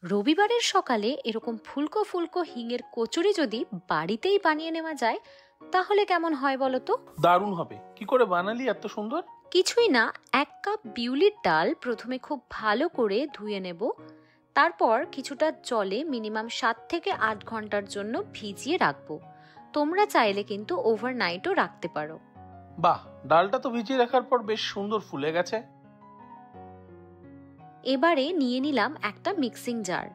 রবিবারের সকালে এরকম ফুলকো ফুলকো হিঙের কচুরি যদি বাড়িতেই বানিয়ে নেওয়া যায় তাহলে কেমন হয় বলো তো? দারুণ হবে। কি করে বানালি এত সুন্দর? কিছুই না, 1 কাপ বিউলির ডাল প্রথমে খুব ভালো করে ধুয়ে নেব। তারপর কিছুটা জলে মিনিমাম 7 থেকে 8 ঘন্টার জন্য ভিজিয়ে রাখবো। তোমরা চাইলে কিন্তু ওভারনাইটও রাখতে পারো। বাহ, ডালটা তো ভিজিয়ে রাখার পর বেশ সুন্দর ফুলে গেছে। এবারে নিয়ে নিলাম একটা মিক্সিং জার,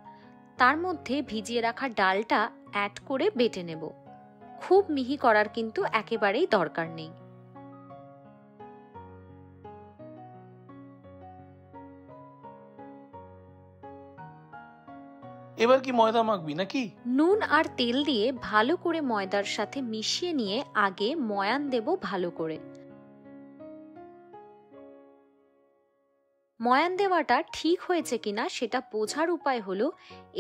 তার মধ্যে ভিজিয়ে রাখা ডালটা অ্যাড করে বেটে নেব। খুব মিহি করার কিন্তু একেবারেই দরকার নেই। এবার কি ময়দা মাখবি নাকি? নুন আর তেল দিয়ে ভালো করে ময়দার সাথে মিশিয়ে নিয়ে আগে ময়ান দেব ভালো করে। ময়ান দেওয়াটা ঠিক হয়েছে কিনা সেটা বোঝার উপায় হলো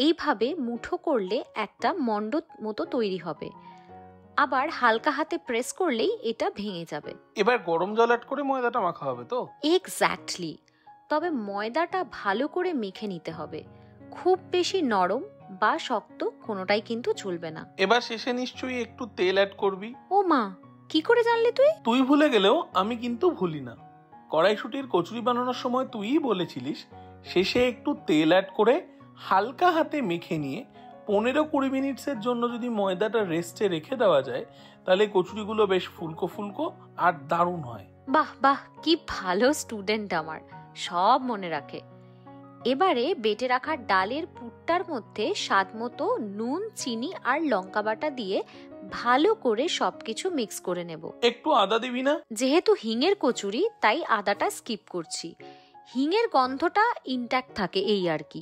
এইভাবে মুঠো করলে একটা মণ্ড মতো তৈরি হবে, আবার হালকা হাতে প্রেস করলেই এটা ভেঙে যাবে। এবার গরম জল অ্যাড করে ময়দাটা মাখা হবে তো? এক্স্যাক্টলি, তবে ময়দাটা ভালো করে মেখে নিতে হবে। খুব বেশি নরম বা শক্ত কোনোটাই কিন্তু চলবে না। এবার শেষে নিশ্চয়ই একটু তেল অ্যাড করবি। ও মা, কি করে জানলে তুই? তুই ভুলে গেলেও আমি কিন্তু ভুলি না। কড়াইশুটির কচুরি বানানোর সময় তুইই বলেছিলিস শেষে একটু তেল অ্যাড করে হালকা হাতে মেখে নিয়ে 15-20 মিনিটের জন্য যদি ময়দাটা রেস্টে রেখে দেওয়া যায় তাহলে কচুরিগুলো বেশ ফুলকো ফুলকো আর দারুণ হয়। বাহ বাহ, কি ভালো স্টুডেন্ট আমার, সব মনে রাখে। এবারে বেটে রাখা ডালের পুরটার মধ্যে স্বাদ মতো নুন, চিনি আর লঙ্কা বাটা দিয়ে ভালো করে সবকিছু মিক্স করে নেব। একটু আদা দিবি না? যেহেতু হিঙের কচুরি তাই আদাটা স্কিপ করছি। হিঙের গন্ধটা ইনট্যাক্ট থাকে এই আর কি।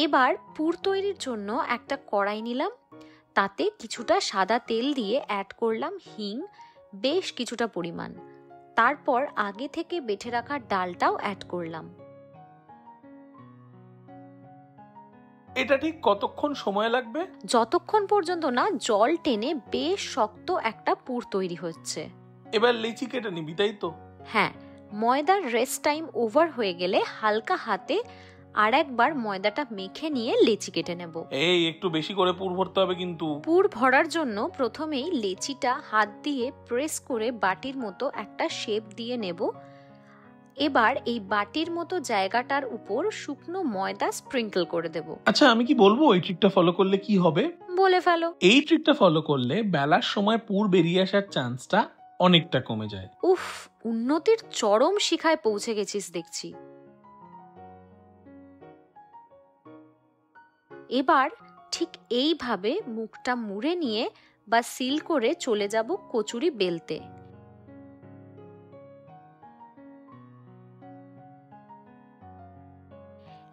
এবার পুর তৈরির জন্য একটা কড়াই নিলাম, তাতে কিছুটা সাদা তেল দিয়ে অ্যাড করলাম হিং, বেশ কিছুটা পরিমাণ। তারপর আগে থেকে বেটে রাখা ডালটাও অ্যাড করলাম। এটা ঠিক কতক্ষণ সময় লাগবে? যতক্ষণ পর্যন্ত না জল টেনে বেশ শক্ত একটা পুর তৈরি হচ্ছে। এবার লেচি কেটে নিবি, তাই তো? হ্যাঁ, ময়দার রেস্ট টাইম ওভার হয়ে গেলে হালকা হাতে আর একবার ময়দাটা মেখে নিয়ে লেচি কেটে নেব। এই একটু বেশি করে পুর ভরতে হবে কিন্তু। পুর ভরার জন্য প্রথমেই লেচিটা হাত দিয়ে প্রেস করে বাটির মতো একটা শেপ দিয়ে নেব। এবার এই বাটির মতো জায়গাটার উপর শুকনো ময়দা স্প্রিঙ্কল করে দেব। আচ্ছা, আমি কি বলবো এই ট্রিকটা ফলো করলে কি হবে? বলে ফেলো। এই ট্রিকটা ফলো করলে বেলার সময় পুর বেরিয়ে আসার চান্সটা অনেকটা কমে যায়। উফ, উন্নতির চরম শিখায় পৌঁছে গেছিস দেখছি। এবার ঠিক এইভাবে মুখটা মুড়ে নিয়ে বা সিল করে চলে যাব কচুরি বেলতে।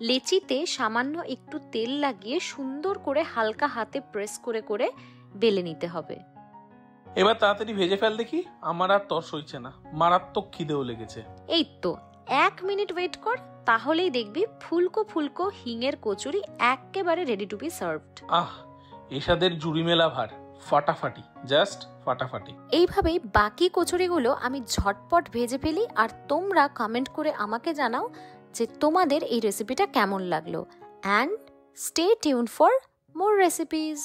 লেচিতে সামান্য একটু তেল লাগিয়ে সুন্দর করে হালকা হাতে প্রেস করে করে বেলে নিতে হবে। এবার তাড়াতাড়ি ভেজে ফেল দেখি, আমার আর তর সইছে না, মারাত্মক খিদেও লেগেছে। এই তো 1 মিনিট ওয়েট কর, তাহলেই দেখবি ফুলকো ফুলকো হিঙের কচুরি একেবারে রেডি টু বি সার্ভড। আহ, এসাদের জুড়ি মেলা ভার, ফাটাফাটি, জাস্ট ফাটাফাটি। এইভাবেই বাকি কচুরিগুলো আমি ঝটপট ভেজে ফেলি, আর তোমরা কমেন্ট করে আমাকে জানাও যে তোমাদের এই রেসিপিটা কেমন লাগলো। And stay tune for more recipes.